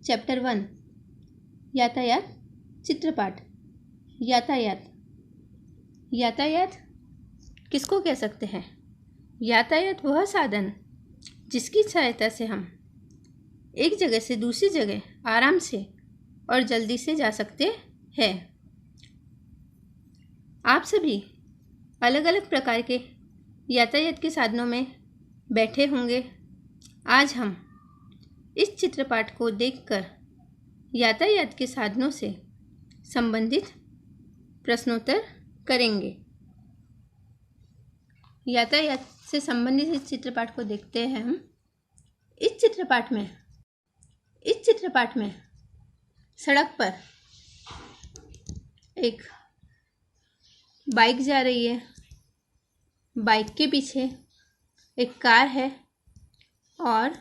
Chapter 1 यातायात चित्रपाठ। यातायात यातायात किसको कह सकते हैं? यातायात वह साधन जिसकी सहायता से हम एक जगह से दूसरी जगह आराम से और जल्दी से जा सकते हैं। आप सभी अलग अलग प्रकार के यातायात के साधनों में बैठे होंगे। आज हम इस चित्रपाठ को देखकर यातायात के साधनों से संबंधित प्रश्नोत्तर करेंगे। यातायात से संबंधित इस चित्रपाठ को देखते हैं हम। इस चित्रपाठ में सड़क पर एक बाइक जा रही है। बाइक के पीछे एक कार है और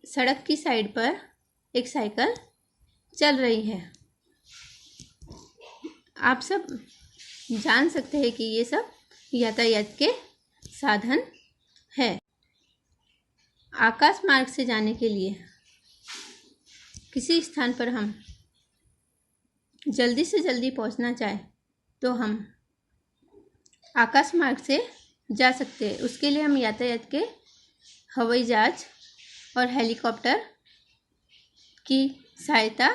सड़क की साइड पर एक साइकिल चल रही है। आप सब जान सकते हैं कि ये सब यातायात के साधन है। आकाश मार्ग से जाने के लिए किसी स्थान पर हम जल्दी से जल्दी पहुंचना चाहे तो हम आकाश मार्ग से जा सकते हैं। उसके लिए हम यातायात के हवाई जहाज और हेलीकॉप्टर की सहायता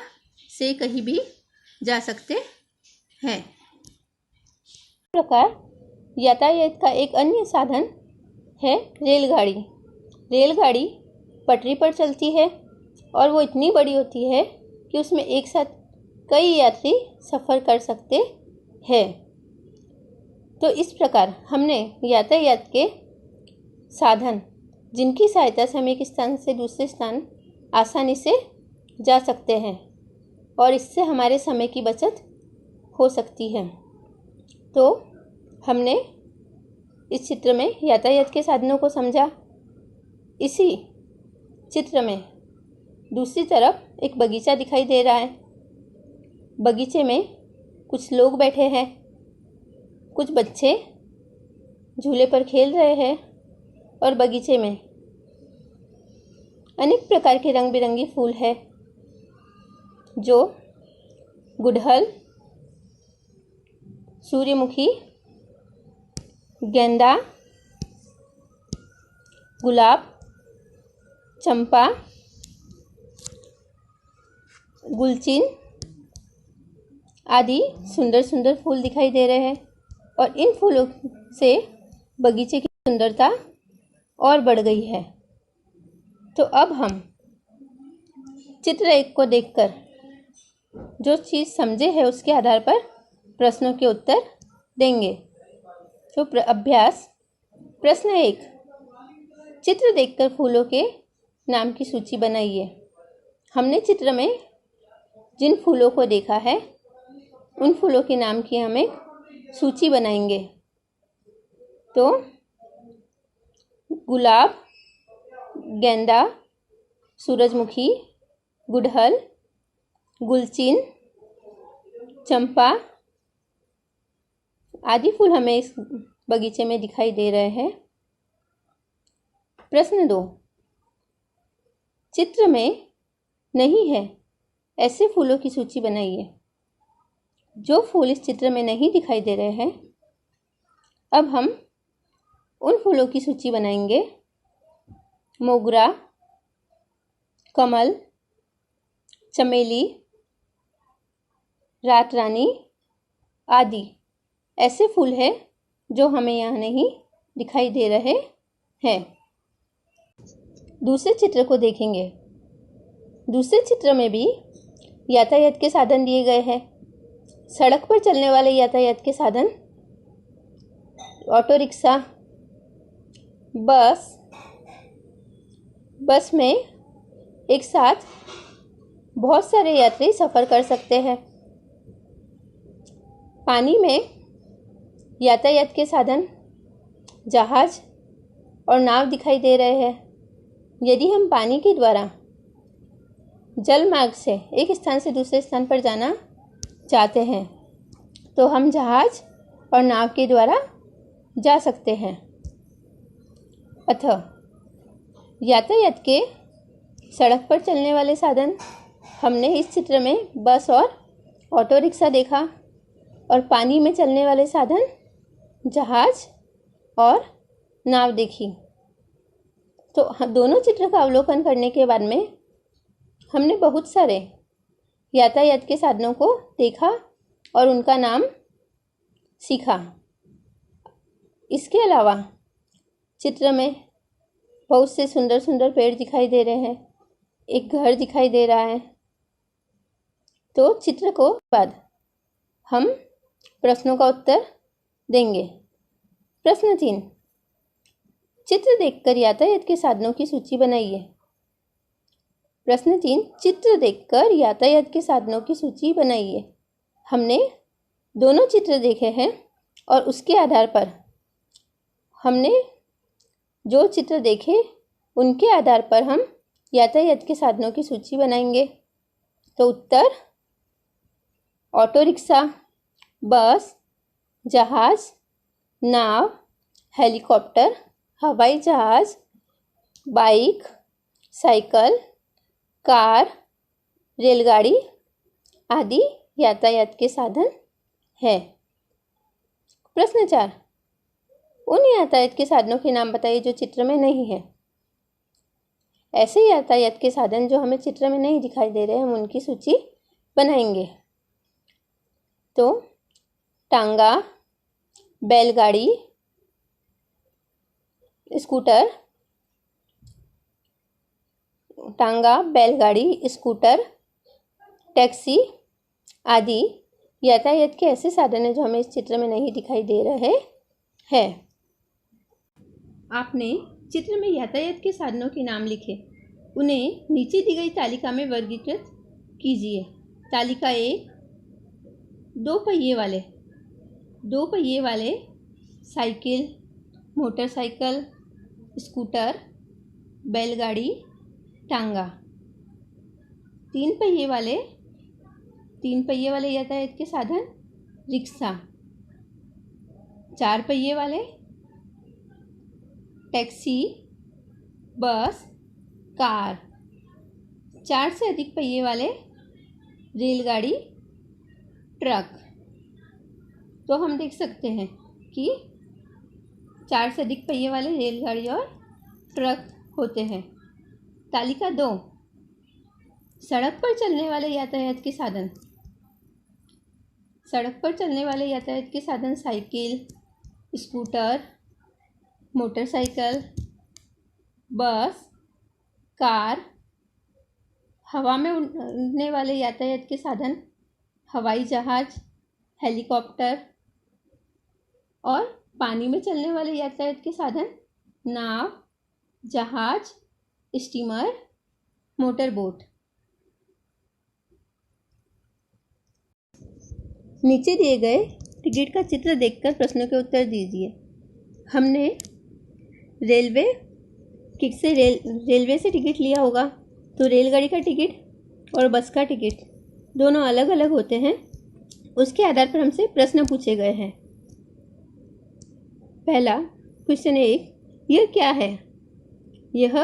से कहीं भी जा सकते हैं। इस प्रकार यातायात का एक अन्य साधन है रेलगाड़ी। रेलगाड़ी पटरी पर चलती है और वो इतनी बड़ी होती है कि उसमें एक साथ कई यात्री सफ़र कर सकते हैं। तो इस प्रकार हमने यातायात के साधन जिनकी सहायता से हम एक स्थान से दूसरे स्थान आसानी से जा सकते हैं और इससे हमारे समय की बचत हो सकती है। तो हमने इस चित्र में यातायात के साधनों को समझा। इसी चित्र में दूसरी तरफ एक बगीचा दिखाई दे रहा है। बगीचे में कुछ लोग बैठे हैं। कुछ बच्चे झूले पर खेल रहे हैं और बगीचे में अनेक प्रकार के रंग बिरंगी फूल है जो गुड़हल, सूर्यमुखी, गेंदा, गुलाब, चंपा, गुलचिन आदि सुंदर सुंदर फूल दिखाई दे रहे हैं और इन फूलों से बगीचे की सुंदरता और बढ़ गई है। तो अब हम चित्र 1 को देखकर जो चीज़ समझे है उसके आधार पर प्रश्नों के उत्तर देंगे। तो अभ्यास प्रश्न 1, चित्र देखकर फूलों के नाम की सूची बनाइए। हमने चित्र में जिन फूलों को देखा है उन फूलों के नाम की हम एक सूची बनाएंगे। तो गुलाब, गेंदा, सूरजमुखी, गुड़हल, गुलचिन, चंपा आदि फूल हमें इस बगीचे में दिखाई दे रहे हैं। प्रश्न 2, चित्र में नहीं है ऐसे फूलों की सूची बनाइए। जो फूल इस चित्र में नहीं दिखाई दे रहे हैं, अब हम उन फूलों की सूची बनाएंगे। मोगरा, कमल, चमेली, रात रानी आदि ऐसे फूल हैं जो हमें यहाँ नहीं दिखाई दे रहे हैं। दूसरे चित्र को देखेंगे। दूसरे चित्र में भी यातायात के साधन दिए गए हैं। सड़क पर चलने वाले यातायात के साधन ऑटो रिक्शा, बस में एक साथ बहुत सारे यात्री सफ़र कर सकते हैं। पानी में यातायात के साधन जहाज और नाव दिखाई दे रहे हैं। यदि हम पानी के द्वारा जल मार्ग से एक स्थान से दूसरे स्थान पर जाना चाहते हैं तो हम जहाज और नाव के द्वारा जा सकते हैं। अतः यातायात के सड़क पर चलने वाले साधन हमने इस चित्र में बस और ऑटो रिक्शा देखा और पानी में चलने वाले साधन जहाज और नाव देखी। तो दोनों चित्र का अवलोकन करने के बाद में हमने बहुत सारे यातायात के साधनों को देखा और उनका नाम सीखा। इसके अलावा चित्र में बहुत से सुंदर सुंदर पेड़ दिखाई दे रहे हैं, एक घर दिखाई दे रहा है। तो चित्र को बाद हम प्रश्नों का उत्तर देंगे। प्रश्न 3, चित्र देखकर यातायात के साधनों की सूची बनाइए। प्रश्न 3, चित्र देखकर यातायात के साधनों की सूची बनाइए। हमने दोनों चित्र देखे हैं और उसके आधार पर हमने जो चित्र देखे उनके आधार पर हम यातायात के साधनों की सूची बनाएंगे। तो उत्तर ऑटो रिक्शा, बस, जहाज, नाव, हेलीकॉप्टर, हवाई जहाज, बाइक, साइकिल, कार, रेलगाड़ी आदि यातायात के साधन है। प्रश्न 4, उन यातायात के साधनों के नाम बताइए जो चित्र में नहीं है। ऐसे यातायात के साधन जो हमें चित्र में नहीं दिखाई दे रहे हैं, हम उनकी सूची बनाएंगे। तो टांगा, बैलगाड़ी, स्कूटर, स्कूटर, टैक्सी आदि यातायात के ऐसे साधन हैं जो हमें इस चित्र में नहीं दिखाई दे रहे हैं। आपने चित्र में यातायात के साधनों के नाम लिखे, उन्हें नीचे दी गई तालिका में वर्गीकृत कीजिए। तालिका 1, दो पहिए वाले साइकिल, मोटरसाइकिल, स्कूटर, बैलगाड़ी, टांगा। तीन पहिए वाले यातायात के साधन रिक्शा। 4 पहिए वाले टैक्सी, बस, कार। 4 से अधिक पहिए वाले रेलगाड़ी, ट्रक। तो हम देख सकते हैं कि 4 से अधिक पहिए वाले रेलगाड़ी और ट्रक होते हैं। तालिका 2, सड़क पर चलने वाले यातायात के साधन। सड़क पर चलने वाले यातायात के साधन साइकिल, स्कूटर, मोटरसाइकिल, बस, कार। हवा में उड़ने वाले यातायात के साधन हवाई जहाज, हेलीकॉप्टर। और पानी में चलने वाले यातायात के साधन नाव, जहाज, स्टीमर, मोटर बोट। नीचे दिए गए टिकट का चित्र देखकर प्रश्नों के उत्तर दीजिए। हमने रेलवे से टिकट लिया होगा, तो रेलगाड़ी का टिकट और बस का टिकट दोनों अलग अलग होते हैं। उसके आधार पर हमसे प्रश्न पूछे गए हैं। पहला क्वेश्चन 1, यह क्या है? यह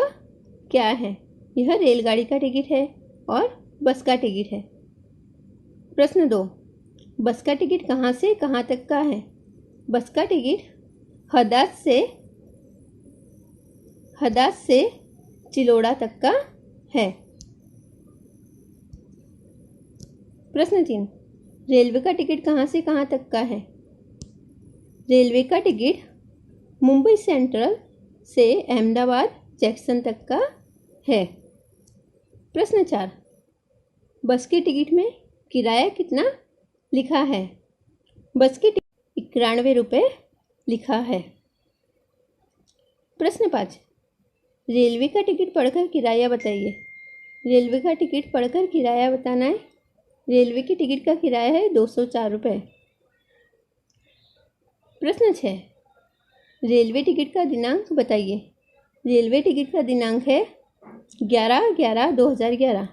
क्या है? यह रेलगाड़ी का टिकट है और बस का टिकट है। प्रश्न 2, बस का टिकट कहाँ से कहाँ तक का है? बस का टिकट हदाद से चिलोड़ा तक का है। प्रश्न 3, रेलवे का टिकट कहाँ से कहाँ तक का है? रेलवे का टिकट मुंबई सेंट्रल से अहमदाबाद जंक्शन तक का है। प्रश्न 4, बस के टिकट में किराया कितना लिखा है? बस की टिकट 91 रुपये लिखा है। प्रश्न 5, रेलवे का टिकट पढ़कर किराया बताइए। रेलवे का टिकट पढ़कर किराया बताना है। रेलवे की टिकट का किराया है 204 रुपये। प्रश्न 6, रेलवे टिकट का दिनांक बताइए। रेलवे टिकट का दिनांक है 11/11/2011।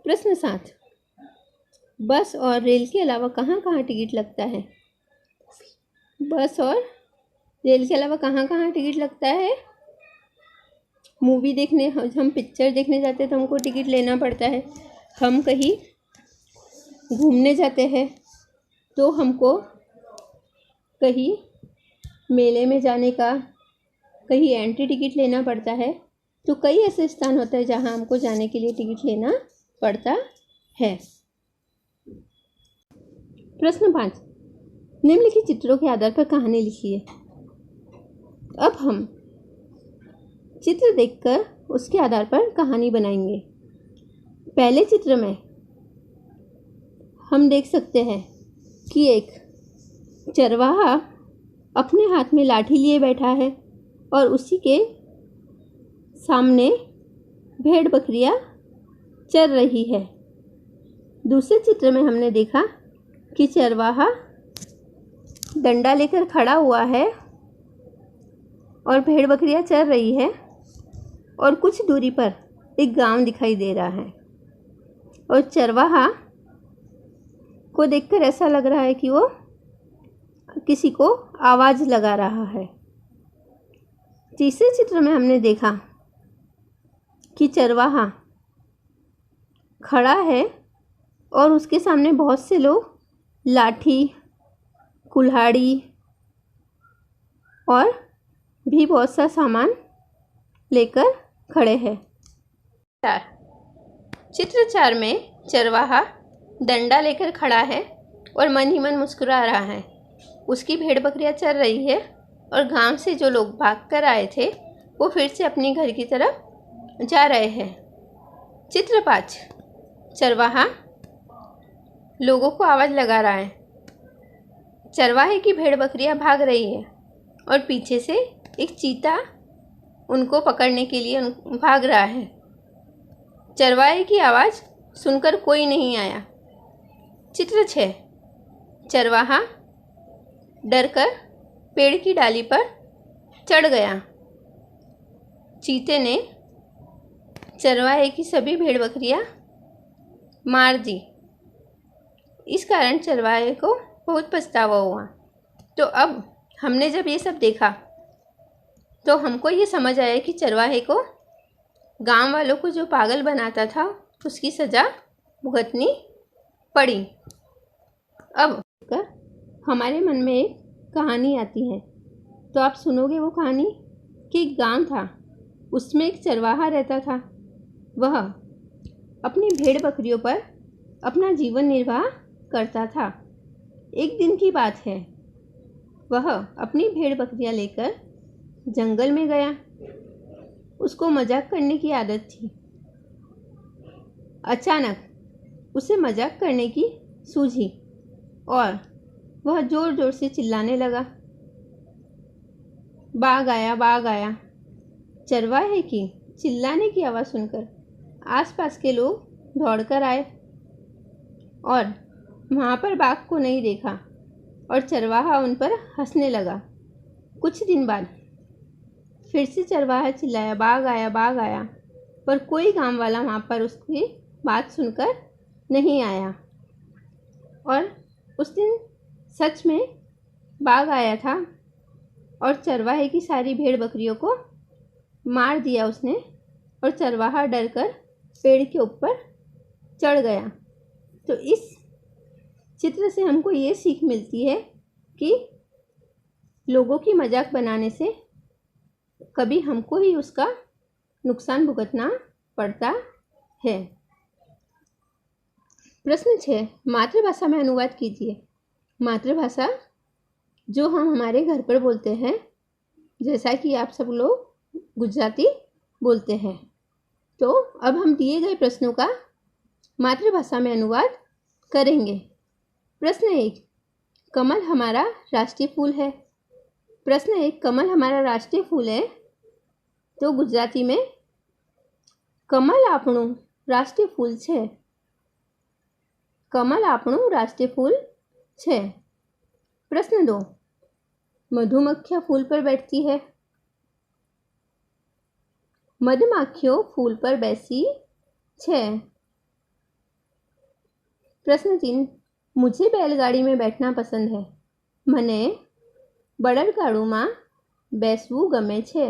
प्रश्न 7, बस और रेल के अलावा कहाँ कहाँ टिकट लगता है? बस और रेल के अलावा कहाँ कहाँ टिकट लगता है? मूवी देखने, हम पिक्चर देखने जाते हैं तो हमको टिकट लेना पड़ता है। हम कहीं घूमने जाते हैं तो हमको कहीं मेले में जाने का, कहीं एंट्री टिकट लेना पड़ता है। तो कई ऐसे स्थान होते हैं जहाँ हमको जाने के लिए टिकट लेना पड़ता है। प्रश्न 5, निम्नलिखित चित्रों के आधार पर कहानी लिखिए। अब हम चित्र देखकर उसके आधार पर कहानी बनाएंगे। पहले चित्र में हम देख सकते हैं कि एक चरवाहा अपने हाथ में लाठी लिए बैठा है और उसी के सामने भेड़ बकरियां चर रही है। दूसरे चित्र में हमने देखा कि चरवाहा डंडा लेकर खड़ा हुआ है और भेड़ बकरियां चर रही है और कुछ दूरी पर एक गांव दिखाई दे रहा है और चरवाहा को देखकर ऐसा लग रहा है कि वो किसी को आवाज़ लगा रहा है। तीसरे चित्र में हमने देखा कि चरवाहा खड़ा है और उसके सामने बहुत से लोग लाठी, कुल्हाड़ी और भी बहुत सा सामान लेकर खड़े हैं। चित्र 4 में चरवाहा डंडा लेकर खड़ा है और मन ही मन मुस्कुरा रहा है। उसकी भेड़ बकरियां चर रही है और गांव से जो लोग भागकर आए थे वो फिर से अपने घर की तरफ जा रहे हैं। चित्र 5, चरवाहा लोगों को आवाज़ लगा रहा है। चरवाहे की भेड़ बकरियां भाग रही है और पीछे से एक चीता उनको पकड़ने के लिए भाग रहा है। चरवाहे की आवाज़ सुनकर कोई नहीं आया। चित्र 6, चरवाहा डरकर पेड़ की डाली पर चढ़ गया। चीते ने चरवाहे की सभी भेड़ बकरियां मार दी। इस कारण चरवाहे को बहुत पछतावा हुआ। तो अब हमने जब ये सब देखा तो हमको ये समझ आया कि चरवाहे को गांव वालों को जो पागल बनाता था उसकी सज़ा भुगतनी पड़ी। अब हमारे मन में एक कहानी आती है, तो आप सुनोगे वो कहानी कि एक गांव था, उसमें एक चरवाहा रहता था। वह अपनी भेड़ बकरियों पर अपना जीवन निर्वाह करता था। एक दिन की बात है, वह अपनी भेड़ बकरियां लेकर जंगल में गया। उसको मजाक करने की आदत थी। अचानक उसे मजाक करने की सूझी और वह ज़ोर ज़ोर से चिल्लाने लगा, बाघ आया, बाघ आया। चरवाहे की चिल्लाने की आवाज़ सुनकर आसपास के लोग दौड़कर आए और वहाँ पर बाघ को नहीं देखा और चरवाहा उन पर हंसने लगा। कुछ दिन बाद फिर से चरवाहा चिल्लाया, बाघ आया, बाघ आया, पर कोई गांव वाला वहाँ पर उसकी बात सुनकर नहीं आया। और उस दिन सच में बाघ आया था और चरवाहे की सारी भेड़ बकरियों को मार दिया उसने और चरवाहा डरकर पेड़ के ऊपर चढ़ गया। तो इस चित्र से हमको ये सीख मिलती है कि लोगों की मजाक बनाने से कभी हमको ही उसका नुकसान भुगतना पड़ता है। प्रश्न 6, मातृभाषा में अनुवाद कीजिए। मातृभाषा जो हम हमारे घर पर बोलते हैं, जैसा कि आप सब लोग गुजराती बोलते हैं। तो अब हम दिए गए प्रश्नों का मातृभाषा में अनुवाद करेंगे। प्रश्न 1, कमल हमारा राष्ट्रीय फूल है। प्रश्न 1, कमल हमारा राष्ट्रीय फूल है तो गुजराती में कमल આપણું રાષ્ટ્રીય ફૂલ છે। कमल આપણું राष्ट्रीय फूल છે। प्रश्न 2, मधुमक्खियाँ फूल पर बैठती है। मधुमक्खियों फूल पर बैसी छे। प्रश्न 3, मुझे बैलगाड़ी में बैठना पसंद है। मने बळदगाडुं में बेसवुं गमे छे।